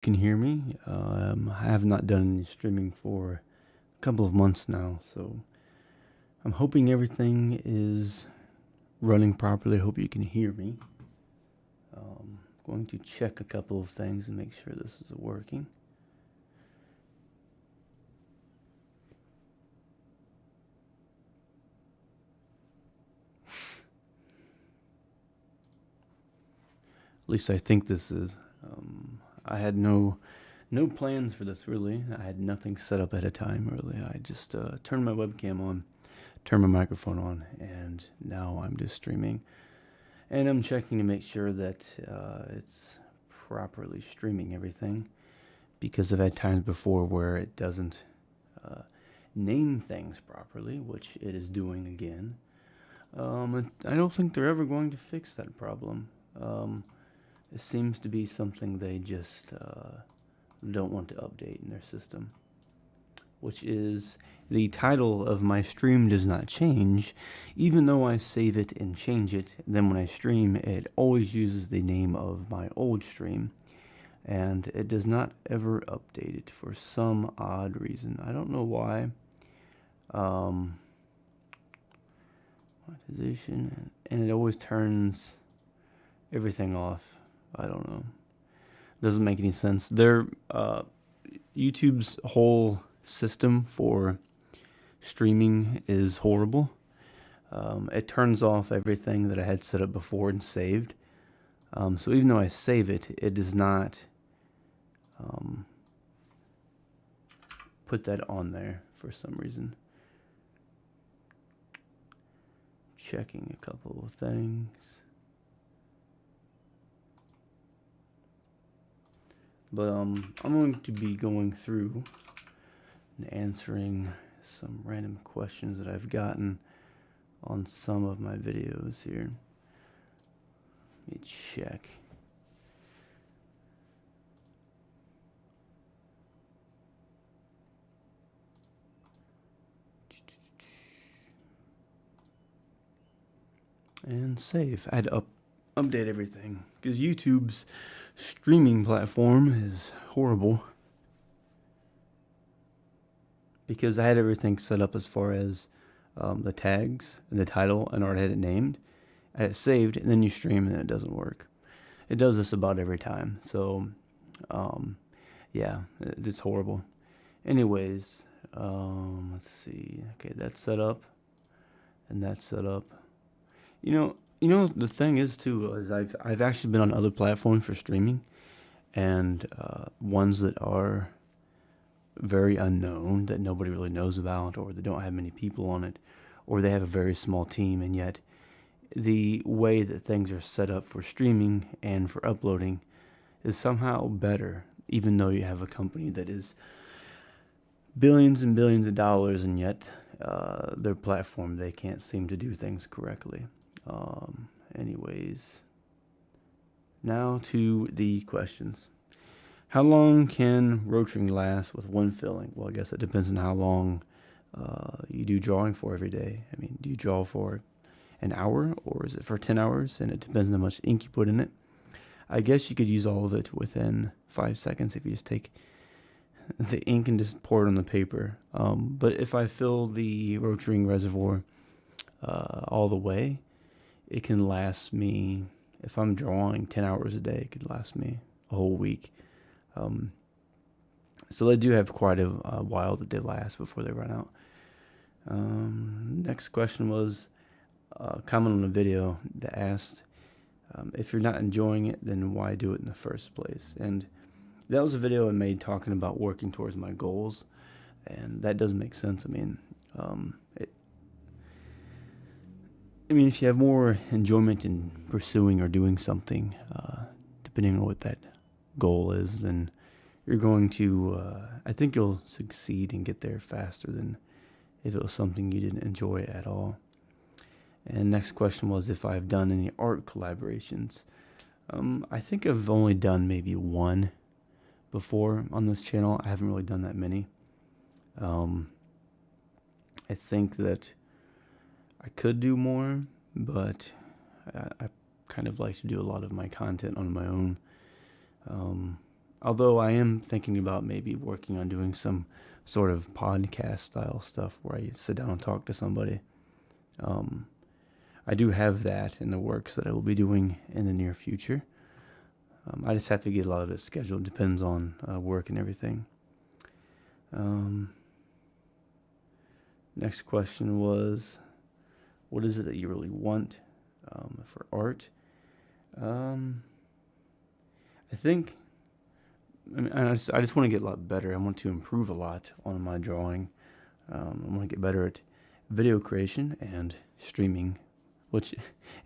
Can hear me. I have not done any streaming for a couple of months now, so I'm hoping everything is running properly. I hope you can hear me. Going to check a couple of things and make sure this is working. At least I think this is. I had no plans for this really. I had nothing set up at a time really. I just turned my webcam on, turned my microphone on, and now I'm just streaming. And I'm checking to make sure that it's properly streaming everything, because I've had times before where it doesn't name things properly, which it is doing again. I don't think they're ever going to fix that problem. It seems to be something they just don't want to update in their system, which is the title of my stream does not change, even though I save it and change it. Then when I stream, it always uses the name of my old stream, and it does not ever update it for some odd reason. I don't know why. Monetization, and it always turns everything off. I don't know. Doesn't make any sense. Their YouTube's whole system for streaming is horrible. It turns off everything that I had set up before and saved. So even though I save it, it does not put that on there for some reason. Checking a couple of things. But I'm going to be going through and answering some random questions that I've gotten on some of my videos here. Let me check. And save. I had to update everything because YouTube's streaming platform is horrible, because I had everything set up as far as the tags and the title, and already had it named. I had it saved, and then you stream and it doesn't work. It does this about every time. So yeah, it's horrible. Anyways, let's see. Okay, that's set up, and that's set up. You know the thing is too is I've actually been on other platforms for streaming, and ones that are very unknown that nobody really knows about, or they don't have many people on it, or they have a very small team, and yet the way that things are set up for streaming and for uploading is somehow better, even though you have a company that is billions and billions of dollars, and yet their platform, they can't seem to do things correctly. Anyways, now to the questions. How long can roaching last with one filling? Well, I guess it depends on how long you do drawing for every day. I mean, do you draw for an hour, or is it for 10 hours? And it depends on how much ink you put in it. I guess you could use all of it within 5 seconds if you just take the ink and just pour it on the paper. But if I fill the roaching reservoir all the way, it can last me, if I'm drawing 10 hours a day, it could last me a whole week. So they do have quite a while that they last before they run out. Next question was comment on a video that asked, if you're not enjoying it, then why do it in the first place? And that was a video I made talking about working towards my goals, and that does make sense. I mean, if you have more enjoyment in pursuing or doing something, depending on what that goal is, then you're going to, I think you'll succeed and get there faster than if it was something you didn't enjoy at all. And next question was if I've done any art collaborations. I think I've only done maybe one before on this channel. I haven't really done that many. I think that I could do more, but I kind of like to do a lot of my content on my own. Although I am thinking about maybe working on doing some sort of podcast style stuff where I sit down and talk to somebody. Um, I do have that in the works that I will be doing in the near future. I just have to get a lot of it scheduled. Depends on work and everything. Next question was, what is it that you really want for art? I think, I just want to get a lot better. I want to improve a lot on my drawing. I want to get better at video creation and streaming, which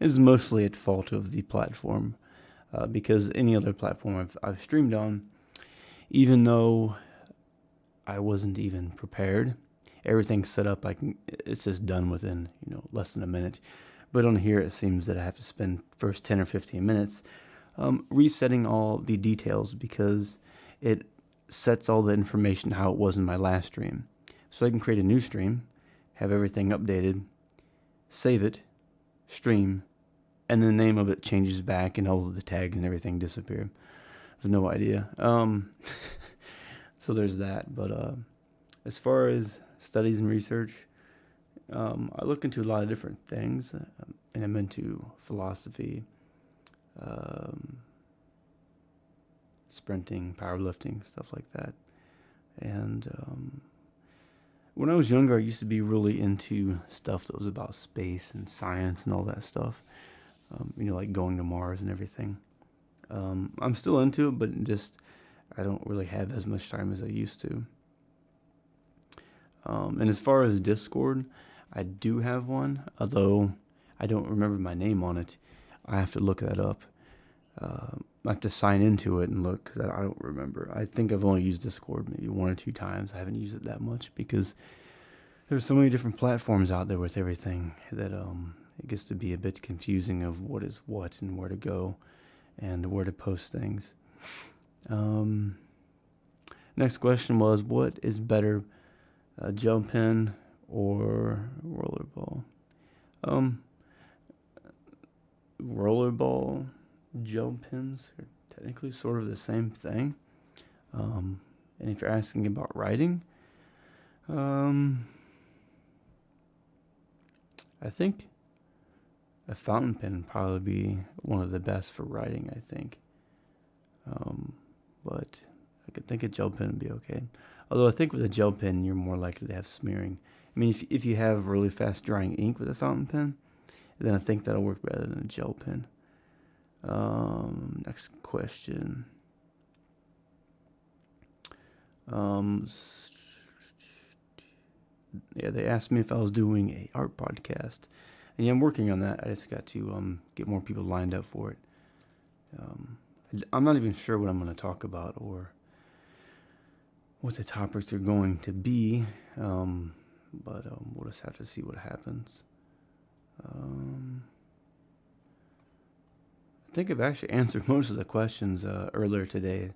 is mostly at fault of the platform, because any other platform I've streamed on, even though I wasn't even prepared, everything's set up. It's just done within less than a minute. But on here, it seems that I have to spend first 10 or 15 minutes resetting all the details, because it sets all the information how it was in my last stream. So I can create a new stream, have everything updated, save it, stream, and the name of it changes back and all of the tags and everything disappear. I have no idea. So there's that. But as far as studies and research, I look into a lot of different things, and I'm into philosophy, sprinting, powerlifting, stuff like that. And when I was younger, I used to be really into stuff that was about space and science and all that stuff. Like going to Mars and everything. I'm still into it, but just I don't really have as much time as I used to. And as far as Discord, I do have one, although I don't remember my name on it. I have to look that up. I have to sign into it and look, because I don't remember. I think I've only used Discord maybe 1 or 2 times. I haven't used it that much because there's so many different platforms out there with everything that it gets to be a bit confusing of what is what and where to go and where to post things. Next question was, what is better, jump in or rollerball? Rollerball, jump ins are technically sort of the same thing. And if you're asking about writing, I think a fountain pen would probably be one of the best for writing, I think. But I could think a gel pen would be okay. Although I think with a gel pen, you're more likely to have smearing. I mean, if you have really fast drying ink with a fountain pen, then I think that'll work better than a gel pen. Next question. Yeah, they asked me if I was doing a art podcast. And yeah, I'm working on that. I just got to get more people lined up for it. I'm not even sure what I'm going to talk about or what the topics are going to be. But we'll just have to see what happens. I think I've actually answered most of the questions earlier today.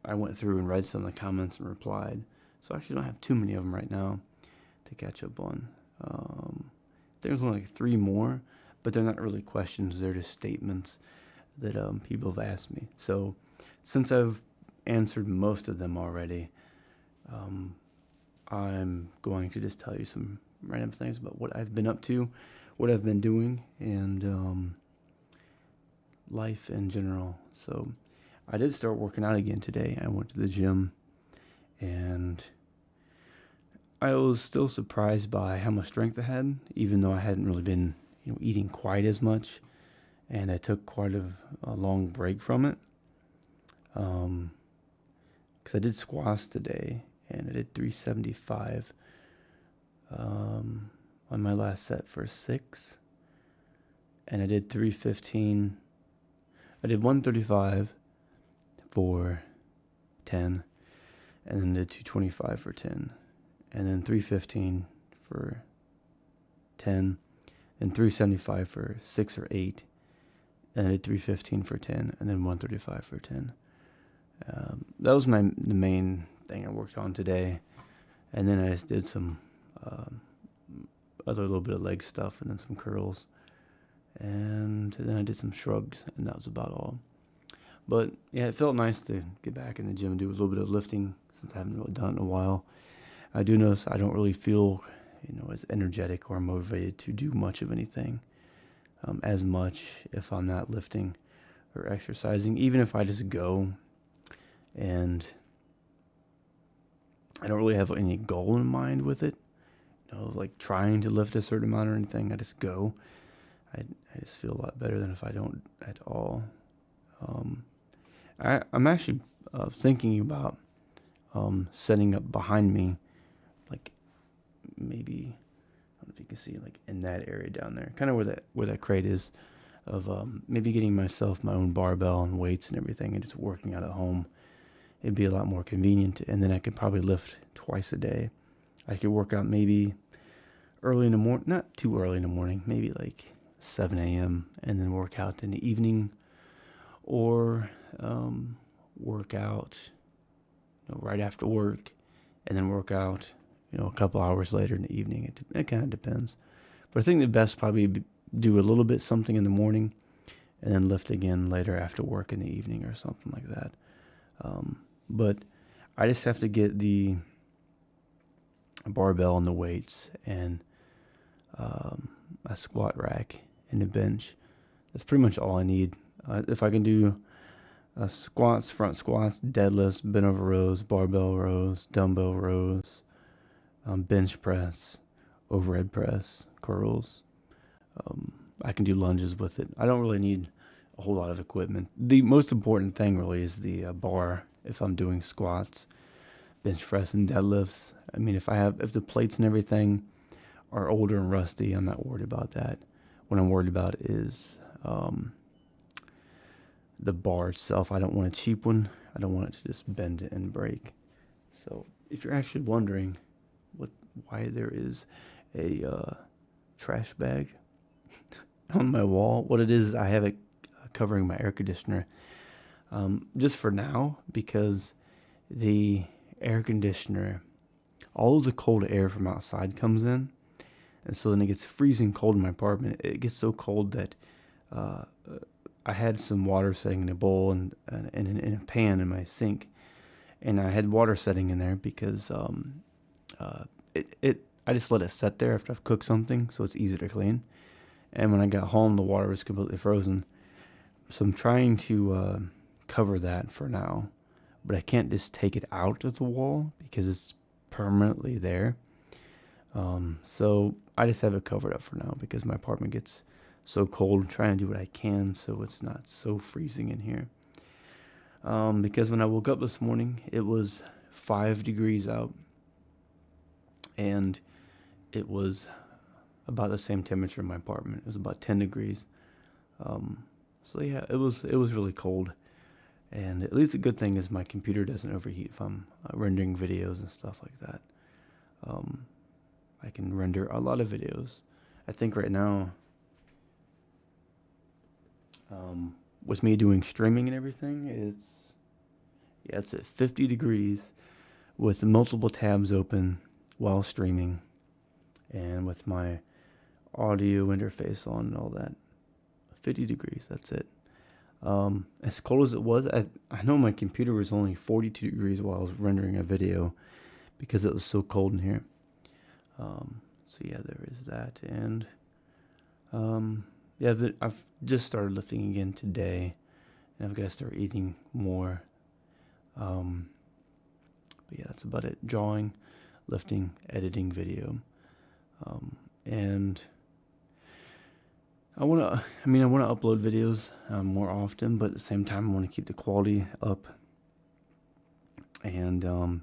I went through and read some of the comments and replied. So I actually don't have too many of them right now to catch up on. There's only like 3 more, but they're not really questions. They're just statements that people have asked me. So since I've answered most of them already, I'm going to just tell you some random things about what I've been up to, what I've been doing, and life in general. So I did start working out again today. I went to the gym, and I was still surprised by how much strength I had, even though I hadn't really been eating quite as much, and I took quite a long break from it. Because I did squats today, and I did 375 on my last set for 6, and I did 315. I did 135 for 10, and then did 225 for 10, and then 315 for 10, and 375 for 6 or 8, and I did 315 for 10, and then 135 for 10. That was the main thing I worked on today, and then I just did some other little bit of leg stuff, and then some curls, and then I did some shrugs, and that was about all. But yeah, it felt nice to get back in the gym and do a little bit of lifting since I haven't really done it in a while. I do notice I don't really feel, as energetic or motivated to do much of anything, as much if I'm not lifting or exercising. Even if I just go and I don't really have any goal in mind with it, like trying to lift a certain amount or anything. I just go. I just feel a lot better than if I don't at all. I'm actually thinking about setting up behind me, like maybe, I don't know if you can see, like in that area down there, kind of where that crate is, of maybe getting myself my own barbell and weights and everything, and just working out at home. It'd be a lot more convenient, and then I could probably lift twice a day. I could work out maybe early in the morning, not too early in the morning, maybe like 7 a.m., and then work out in the evening, or work out right after work, and then work out a couple hours later in the evening. It kind of depends, but I think the best probably do a little bit something in the morning, and then lift again later after work in the evening or something like that. But I just have to get the barbell and the weights and a squat rack and a bench. That's pretty much all I need. If I can do squats, front squats, deadlifts, bent over rows, barbell rows, dumbbell rows, bench press, overhead press, curls. I can do lunges with it. I don't really need a whole lot of equipment. The most important thing really is the bar. If I'm doing squats, bench press, and deadlifts. I mean, if the plates and everything are older and rusty, I'm not worried about that. What I'm worried about is the bar itself. I don't want a cheap one. I don't want it to just bend and break. So if you're actually wondering why there is a trash bag on my wall, what it is, I have it covering my air conditioner. Just for now, because the air conditioner, all of the cold air from outside comes in, and so then it gets freezing cold in my apartment. It gets so cold that I had some water setting in a bowl and in a pan in my sink, and I had water setting in there because I just let it set there after I've cooked something, so it's easier to clean. And when I got home, the water was completely frozen. So I'm trying to cover that for now, but I can't just take it out of the wall because it's permanently there. So I just have it covered up for now because my apartment gets so cold. I'm trying to do what I can so it's not so freezing in here. Because when I woke up this morning, it was 5 degrees out, and it was about the same temperature in my apartment. It was about 10 degrees. So yeah, it was really cold. And at least a good thing is my computer doesn't overheat if I'm rendering videos and stuff like that. I can render a lot of videos. I think right now, with me doing streaming and everything, it's at 50 degrees with multiple tabs open while streaming, and with my audio interface on and all that. 50 degrees, that's it. As cold as it was, I know my computer was only 42 degrees while I was rendering a video because it was so cold in here. So yeah, there is that. And but I've just started lifting again today, and I've got to start eating more. But yeah, that's about it. Drawing, lifting, editing video. And I want to upload videos more often, but at the same time, I want to keep the quality up. And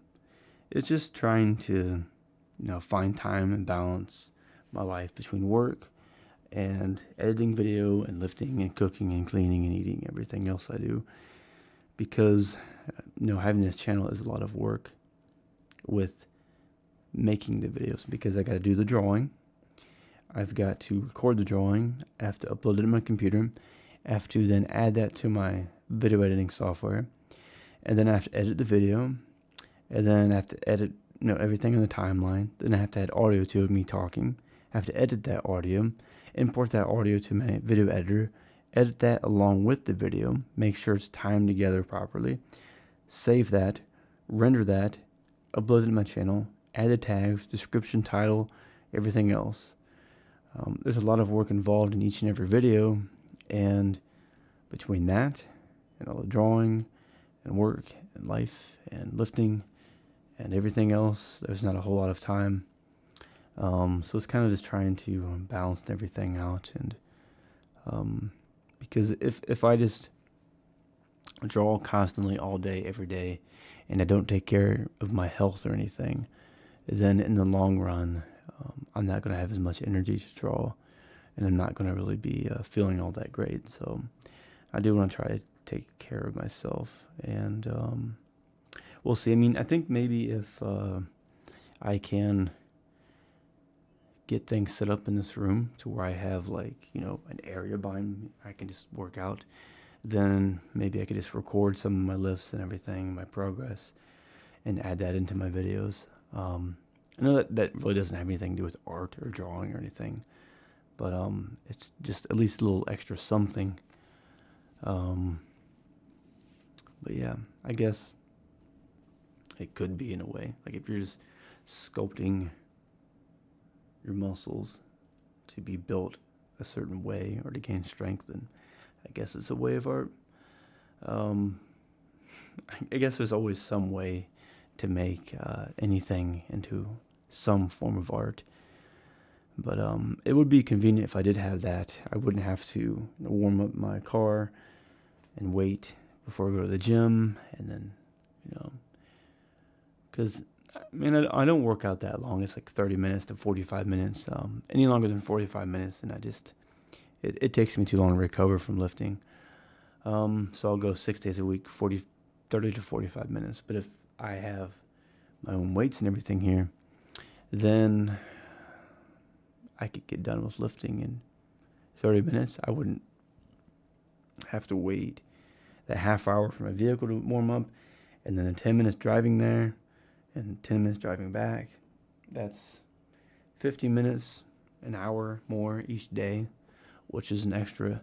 it's just trying to, find time and balance my life between work and editing video and lifting and cooking and cleaning and eating everything else I do. Because, having this channel is a lot of work with making the videos, because I got to do the drawing. I've got to record the drawing. I have to upload it to my computer. I have to then add that to my video editing software. And then I have to edit the video. And then I have to edit, everything in the timeline. Then I have to add audio to me talking. I have to edit that audio, import that audio to my video editor, edit that along with the video, make sure it's timed together properly, save that, render that, upload it to my channel, add the tags, description, title, everything else. There's a lot of work involved in each and every video, and between that and all the drawing and work and life and lifting and everything else, there's not a whole lot of time. So it's kind of just trying to balance everything out, and because if I just draw constantly all day, every day, and I don't take care of my health or anything, then in the long run, I'm not going to have as much energy to draw, and I'm not going to really be feeling all that great. So I do want to try to take care of myself, and we'll see. I mean, I think maybe if I can get things set up in this room to where I have, like, an area behind me I can just work out, then maybe I could just record some of my lifts and everything, my progress, and add that into my videos. I know that really doesn't have anything to do with art or drawing or anything, but it's just at least a little extra something. But yeah, I guess it could be in a way. Like if you're just sculpting your muscles to be built a certain way or to gain strength, then I guess it's a way of art. I guess there's always some way to make anything into some form of art. But it would be convenient if I did have that. I wouldn't have to warm up my car and wait before I go to the gym, and then, because I don't work out that long. It's like 30 minutes to 45 minutes. Any longer than 45 minutes, and it takes me too long to recover from lifting. So I'll go 6 days a week, 30 to 45 minutes. But if I have my own weights and everything here, then I could get done with lifting in 30 minutes. I wouldn't have to wait that half hour for my vehicle to warm up, and then 10 minutes driving there and 10 minutes driving back. That's 50 minutes, an hour more each day, which is an extra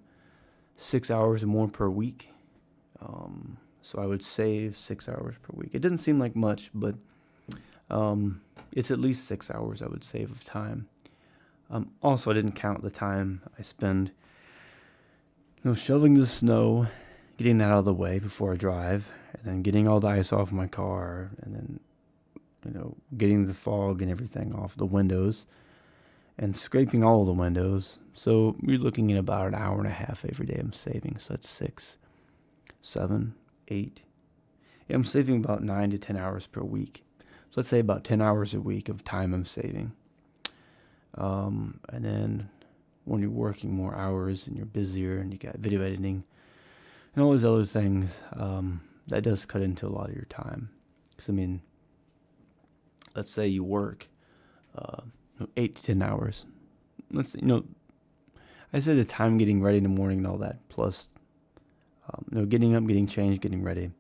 6 hours or more per week. So I would save 6 hours per week. It doesn't seem like much, but it's at least 6 hours I would save of time. Also, I didn't count the time I spend, shoveling the snow, getting that out of the way before I drive, and then getting all the ice off my car, and then, getting the fog and everything off the windows, and scraping all of the windows. So you're looking at about an hour and a half every day I'm saving. So that's 6, 7, 8. Yeah, I'm saving about 9 to 10 hours per week. So let's say about 10 hours a week of time I'm saving. And then when you're working more hours and you're busier and you got video editing and all those other things, that does cut into a lot of your time. Because, let's say you work 8 to 10 hours. I said the time getting ready in the morning and all that, plus, getting up, getting changed, getting ready,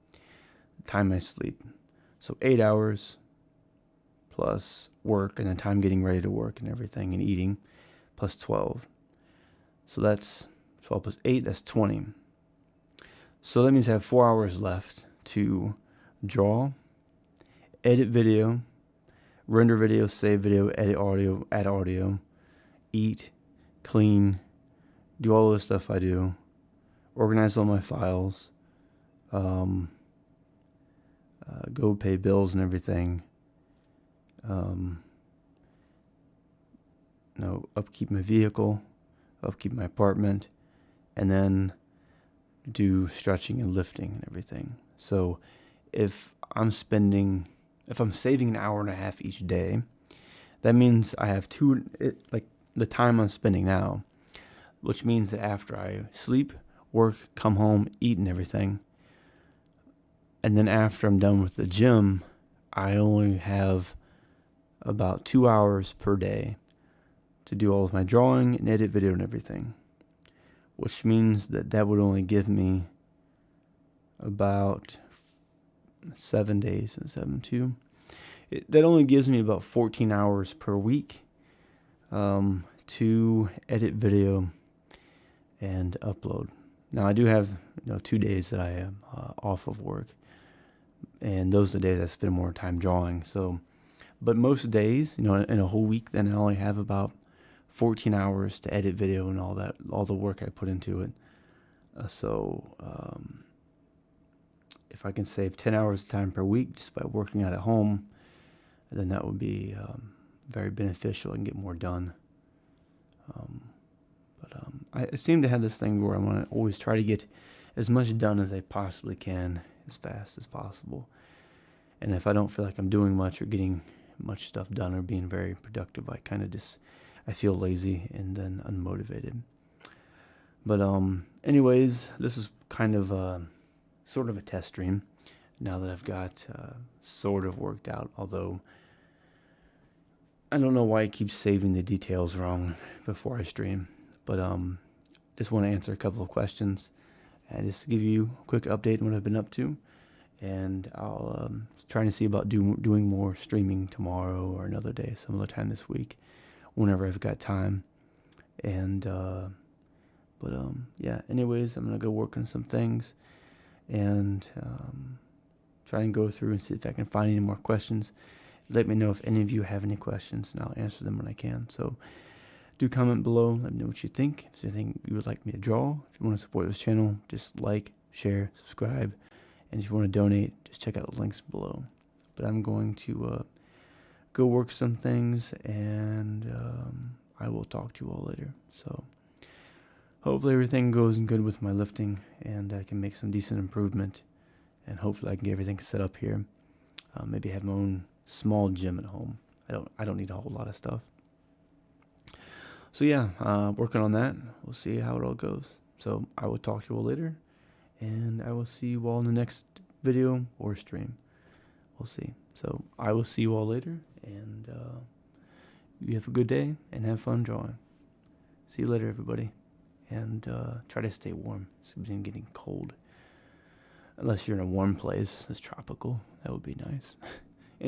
the time I sleep. So 8 hours plus work, and then time getting ready to work and everything and eating, plus 12. So that's 12 plus 8, that's 20. So that means I have 4 hours left to draw, edit video, render video, save video, edit audio, add audio, eat, clean, do all the stuff I do, organize all my files, go pay bills and everything, upkeep my vehicle, upkeep my apartment, and then do stretching and lifting and everything. So if I'm saving an hour and a half each day, that means I have the time I'm spending now, which means that after I sleep, work, come home, eat and everything, and then after I'm done with the gym, I only have about 2 hours per day to do all of my drawing and edit video and everything, which means that would only give me about 7 days and 7, 2. That only gives me about 14 hours per week to edit video and upload. Now I do have 2 days that I am off of work, and those are the days I spend more time drawing. So, but most days, in a whole week, then I only have about 14 hours to edit video and all the work I put into it. So if I can save 10 hours of time per week just by working out at home, then that would be very beneficial and get more done. I seem to have this thing where I want to always try to get as much done as I possibly can as fast as possible. And if I don't feel like I'm doing much or getting much stuff done or being very productive, I feel lazy and then unmotivated. But anyways, this is kind of sort of a test stream now that I've got sort of worked out, although I don't know why it keeps saving the details wrong before I stream. But just want to answer a couple of questions and just give you a quick update on what I've been up to. And I'll trying to see about doing more streaming tomorrow or another day, some other time this week, whenever I've got time. And yeah. Anyways, I'm gonna go work on some things and try and go through and see if I can find any more questions. Let me know if any of you have any questions, and I'll answer them when I can. So do comment below. Let me know what you think. If there's anything you would like me to draw, if you want to support this channel, just like, share, subscribe. And if you want to donate, just check out the links below. But I'm going to go work some things, and I will talk to you all later. So hopefully everything goes good with my lifting, and I can make some decent improvement. And hopefully I can get everything set up here. Maybe have my own small gym at home. I don't need a whole lot of stuff. So yeah, working on that. We'll see how it all goes. So I will talk to you all later, and I will see you all in the next video or stream. We'll see. So I will see you all later, and you have a good day and have fun drawing. See you later, everybody, and try to stay warm. It's been getting cold. Unless you're in a warm place, it's tropical. That would be nice.